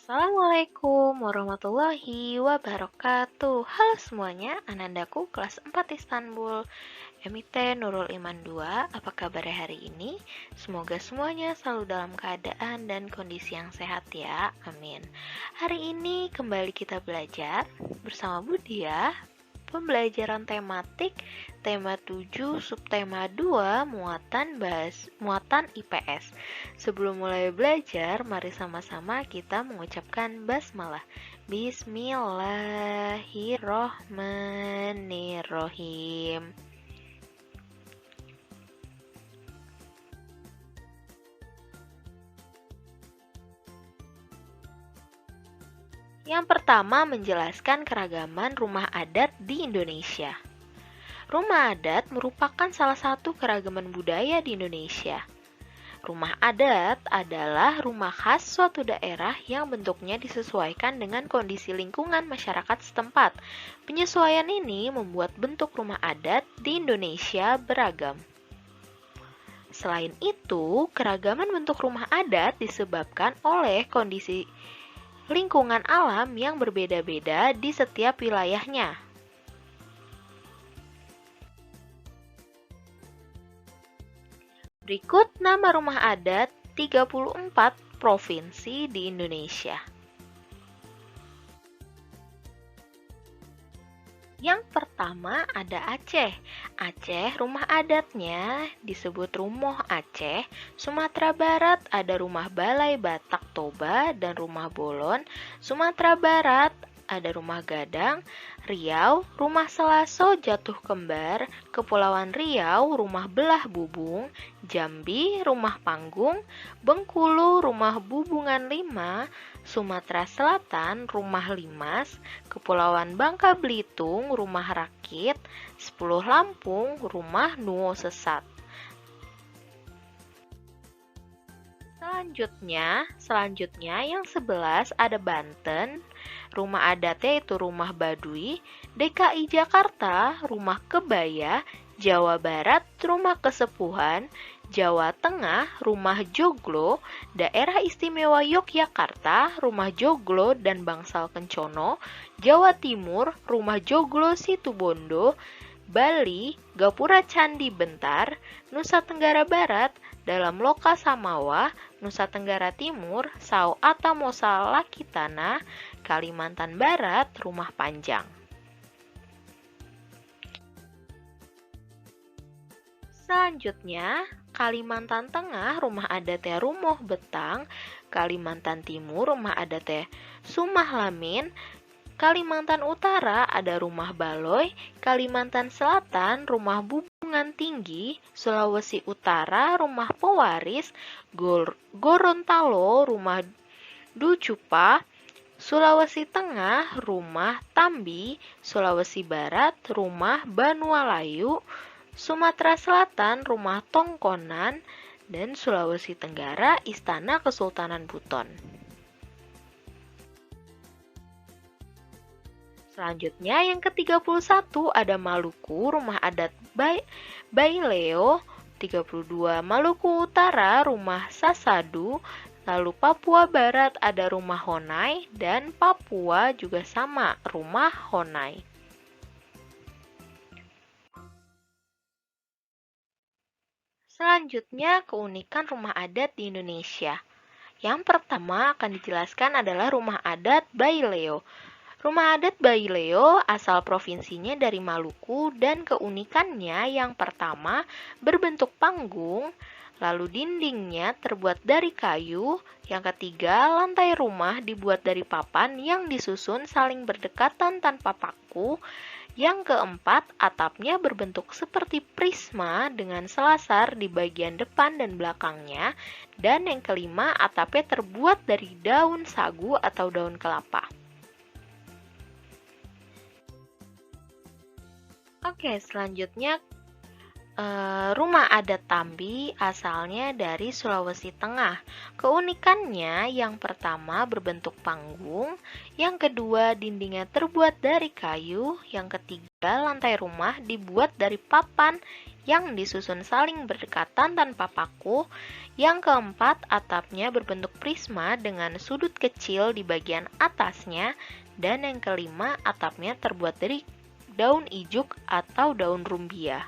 Assalamualaikum warahmatullahi wabarakatuh. Halo semuanya, anandaku kelas 4 Istanbul, Emite Nurul Iman 2. Apa kabar hari ini? Semoga semuanya selalu dalam keadaan dan kondisi yang sehat ya, amin. Hari ini kembali kita belajar bersama Budia, pembelajaran tematik tema 7 subtema 2 muatan IPS. Sebelum mulai belajar, mari sama-sama kita mengucapkan basmalah. Bismillahirrohmanirrohim. Yang pertama, menjelaskan keragaman rumah adat di Indonesia. Rumah adat merupakan salah satu keragaman budaya di Indonesia. Rumah adat adalah rumah khas suatu daerah yang bentuknya disesuaikan dengan kondisi lingkungan masyarakat setempat. Penyesuaian ini membuat bentuk rumah adat di Indonesia beragam. Selain itu, keragaman bentuk rumah adat disebabkan oleh kondisi lingkungan alam yang berbeda-beda di setiap wilayahnya. Berikut nama rumah adat 34 provinsi di Indonesia. Yang pertama ada Aceh. Aceh, rumah adatnya disebut Rumoh Aceh. Sumatera Barat ada rumah Balai Batak Toba dan rumah Bolon. Sumatera Barat ada rumah Gadang. Riau, rumah Selaso Jatuh Kembar. Kepulauan Riau, rumah Belah Bubung. Jambi, rumah Panggung. Bengkulu, rumah Bubungan 5. Sumatera Selatan, rumah Limas. Kepulauan Bangka Belitung, rumah Rakit. 10 Lampung, rumah Nuo Sesat. Selanjutnya yang 11 ada Banten, rumah adatnya itu rumah Baduy. DKI Jakarta, rumah Kebaya. Jawa Barat, rumah Kesepuhan. Jawa Tengah, rumah Joglo. Daerah Istimewa Yogyakarta, rumah Joglo dan Bangsal Kencono. Jawa Timur, rumah Joglo Situbondo. Bali, Gapura Candi Bentar. Nusa Tenggara Barat, dalam Loka Samawa. Nusa Tenggara Timur, Sao Atamosa Lakitana. Kalimantan Barat, rumah Panjang. Selanjutnya, Kalimantan Tengah, rumah adatnya Rumoh Betang. Kalimantan Timur, rumah adatnya Sumah Lamin. Kalimantan Utara ada rumah Baloy. Kalimantan Selatan, rumah Bubungan Tinggi. Sulawesi Utara, rumah Pewaris. Gorontalo, rumah Ducupa. Sulawesi Tengah, rumah Tambi. Sulawesi Barat, rumah Banualayu. Sumatera Selatan, rumah Tongkonan, dan Sulawesi Tenggara, Istana Kesultanan Buton. Selanjutnya yang ke-31 ada Maluku, rumah adat Baileo. 32 Maluku Utara, rumah Sasadu. Lalu Papua Barat ada rumah Honai, dan Papua juga sama, rumah Honai. Selanjutnya, keunikan rumah adat di Indonesia. Yang pertama akan dijelaskan adalah rumah adat Baileo. Rumah adat Baileo asal provinsinya dari Maluku dan keunikannya yang pertama berbentuk panggung, lalu dindingnya terbuat dari kayu. Yang ketiga, lantai rumah dibuat dari papan yang disusun saling berdekatan tanpa paku. Yang keempat, atapnya berbentuk seperti prisma dengan selasar di bagian depan dan belakangnya. Dan yang kelima, atapnya terbuat dari daun sagu atau daun kelapa. Oke, selanjutnya rumah adat Tambi asalnya dari Sulawesi Tengah. Keunikannya yang pertama berbentuk panggung, yang kedua dindingnya terbuat dari kayu, yang ketiga lantai rumah dibuat dari papan, yang disusun saling berdekatan tanpa paku. Yang keempat, atapnya berbentuk prisma dengan sudut kecil di bagian atasnya. Dan yang kelima, atapnya terbuat dari daun ijuk atau daun rumbia.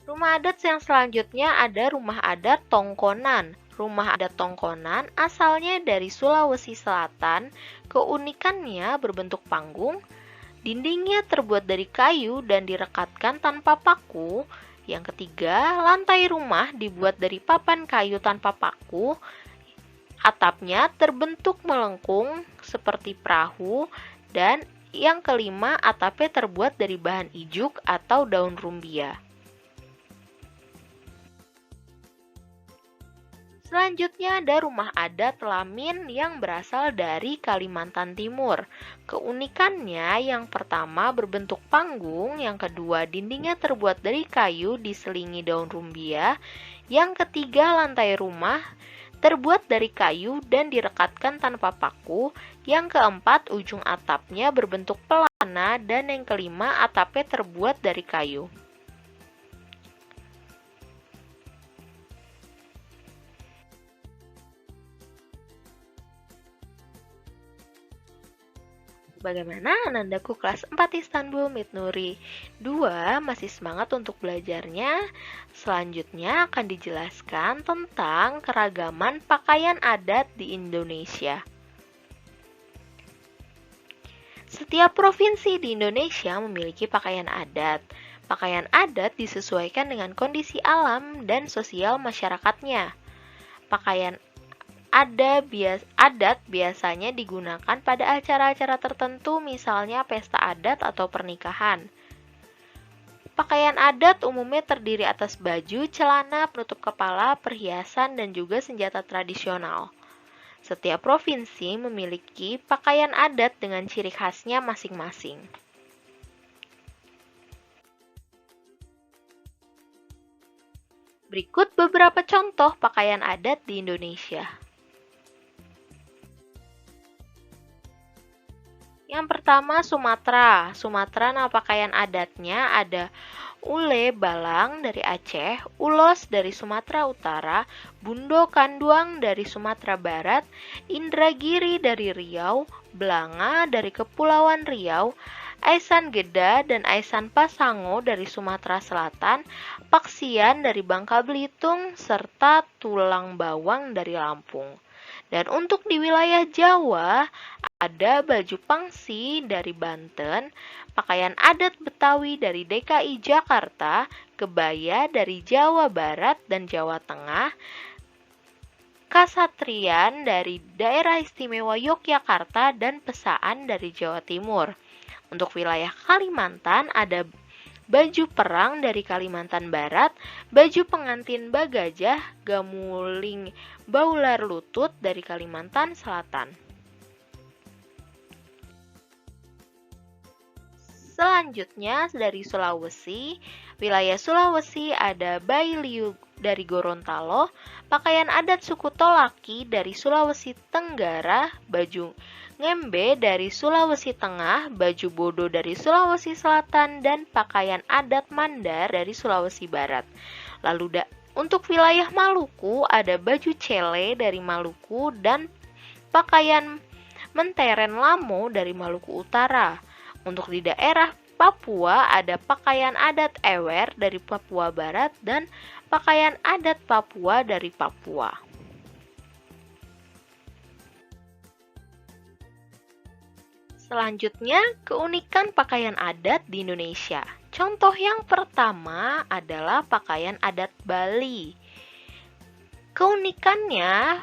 Rumah adat yang selanjutnya ada rumah adat Tongkonan. Rumah adat Tongkonan asalnya dari Sulawesi Selatan. Keunikannya berbentuk panggung, dindingnya terbuat dari kayu dan direkatkan tanpa paku. Yang ketiga, lantai rumah dibuat dari papan kayu tanpa paku. Atapnya terbentuk melengkung seperti perahu. Dan yang kelima, atapnya terbuat dari bahan ijuk atau daun rumbia. Selanjutnya ada rumah adat Lamin yang berasal dari Kalimantan Timur. Keunikannya yang pertama berbentuk panggung, yang kedua dindingnya terbuat dari kayu diselingi daun rumbia, yang ketiga lantai rumah terbuat dari kayu dan direkatkan tanpa paku, yang keempat ujung atapnya berbentuk pelana, dan yang kelima atapnya terbuat dari kayu. Bagaimana Anandaku kelas 4 Istanbul Mitnuri 2 masih semangat untuk belajarnya? Selanjutnya akan dijelaskan tentang keragaman pakaian adat di Indonesia. Setiap provinsi di Indonesia memiliki pakaian adat. Pakaian adat disesuaikan dengan kondisi alam dan sosial masyarakatnya. Pakaian adat biasanya digunakan pada acara-acara tertentu, misalnya pesta adat atau pernikahan. Pakaian adat umumnya terdiri atas baju, celana, penutup kepala, perhiasan, dan juga senjata tradisional. Setiap provinsi memiliki pakaian adat dengan ciri khasnya masing-masing. Berikut beberapa contoh pakaian adat di Indonesia. Yang pertama Sumatera. Sumatera nama pakaian adatnya ada ule balang dari Aceh, ulos dari Sumatera Utara, bundo kanduang dari Sumatera Barat, indragiri dari Riau, blanga dari Kepulauan Riau, aisan geda dan aisan pasango dari Sumatera Selatan, paksian dari Bangka Belitung, serta tulang bawang dari Lampung. Dan untuk di wilayah Jawa, ada baju pangsi dari Banten, pakaian adat Betawi dari DKI Jakarta, kebaya dari Jawa Barat dan Jawa Tengah, kasatrian dari daerah istimewa Yogyakarta, dan pesaan dari Jawa Timur. Untuk wilayah Kalimantan ada baju perang dari Kalimantan Barat, baju pengantin Bagajah, gamuling baular lutut dari Kalimantan Selatan. Selanjutnya dari Sulawesi, wilayah Sulawesi ada bailiu dari Gorontalo, pakaian adat suku Tolaki dari Sulawesi Tenggara, baju ngembe dari Sulawesi Tengah, baju bodo dari Sulawesi Selatan, dan pakaian adat Mandar dari Sulawesi Barat. Lalu untuk wilayah Maluku ada baju cele dari Maluku dan pakaian menteren lamo dari Maluku Utara. Untuk di daerah Papua ada pakaian adat ewer dari Papua Barat dan pakaian adat Papua dari Papua. Selanjutnya, keunikan pakaian adat di Indonesia. Contoh yang pertama adalah pakaian adat Bali. Keunikannya,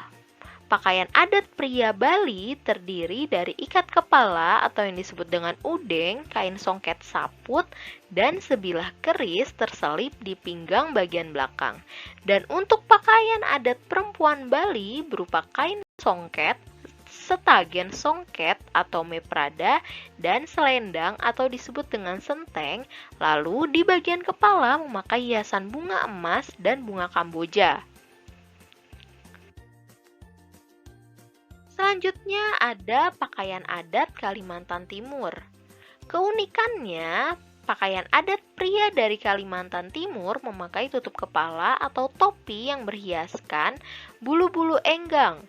Pakaian adat pria Bali terdiri dari ikat kepala atau yang disebut dengan udeng, kain songket saput, dan sebilah keris terselip di pinggang bagian belakang. Dan untuk pakaian adat perempuan Bali berupa kain songket, setagen songket atau meprada, dan selendang atau disebut dengan senteng, lalu di bagian kepala memakai hiasan bunga emas dan bunga kamboja. Selanjutnya ada pakaian adat Kalimantan Timur. Keunikannya, pakaian adat pria dari Kalimantan Timur memakai tutup kepala atau topi yang berhiaskan bulu-bulu enggang,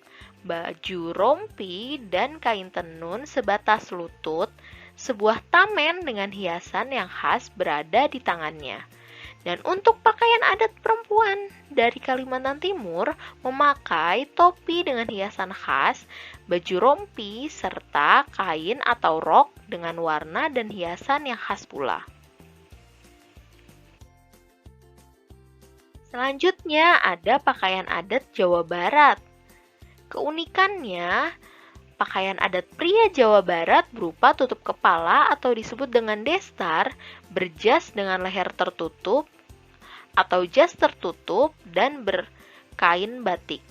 baju rompi dan kain tenun sebatas lutut, sebuah tamen dengan hiasan yang khas berada di tangannya. Dan untuk pakaian adat perempuan dari Kalimantan Timur memakai topi dengan hiasan khas, baju rompi, serta kain atau rok dengan warna dan hiasan yang khas pula. Selanjutnya ada pakaian adat Jawa Barat. Keunikannya, pakaian adat pria Jawa Barat berupa tutup kepala atau disebut dengan destar, berjas dengan leher tertutup atau jas tertutup, dan berkain batik.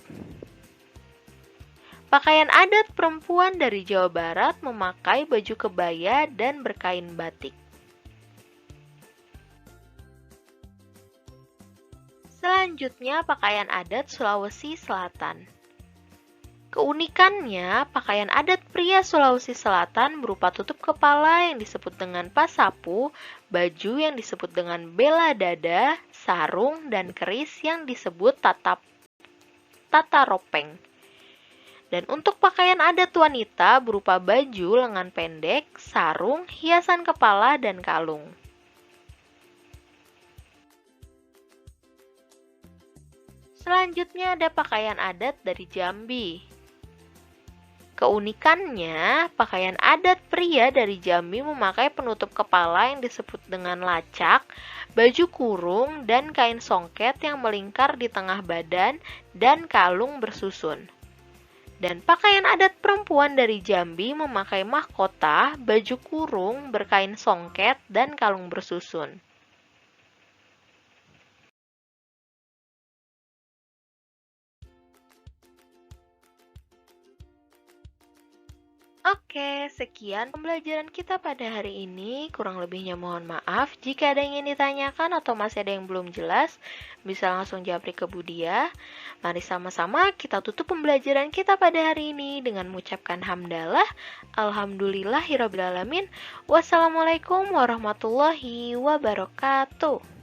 Pakaian adat perempuan dari Jawa Barat memakai baju kebaya dan berkain batik. Selanjutnya, pakaian adat Sulawesi Selatan. Keunikannya, pakaian adat pria Sulawesi Selatan berupa tutup kepala yang disebut dengan pasapu, baju yang disebut dengan bela dada, sarung, dan keris yang disebut tata ropeng. Dan untuk pakaian adat wanita berupa baju lengan pendek, sarung, hiasan kepala, dan kalung. Selanjutnya ada pakaian adat dari Jambi. Keunikannya, pakaian adat pria dari Jambi memakai penutup kepala yang disebut dengan lacak, baju kurung, dan kain songket yang melingkar di tengah badan, dan kalung bersusun. Dan pakaian adat perempuan dari Jambi memakai mahkota, baju kurung, berkain songket, dan kalung bersusun. Oke, sekian pembelajaran kita pada hari ini. Kurang lebihnya mohon maaf. Jika ada yang ingin ditanyakan atau masih ada yang belum jelas, bisa langsung japri ke Budia. Mari sama-sama kita tutup pembelajaran kita pada hari ini dengan mengucapkan hamdalah. Alhamdulillahirrabbilalamin. Wassalamualaikum warahmatullahi wabarakatuh.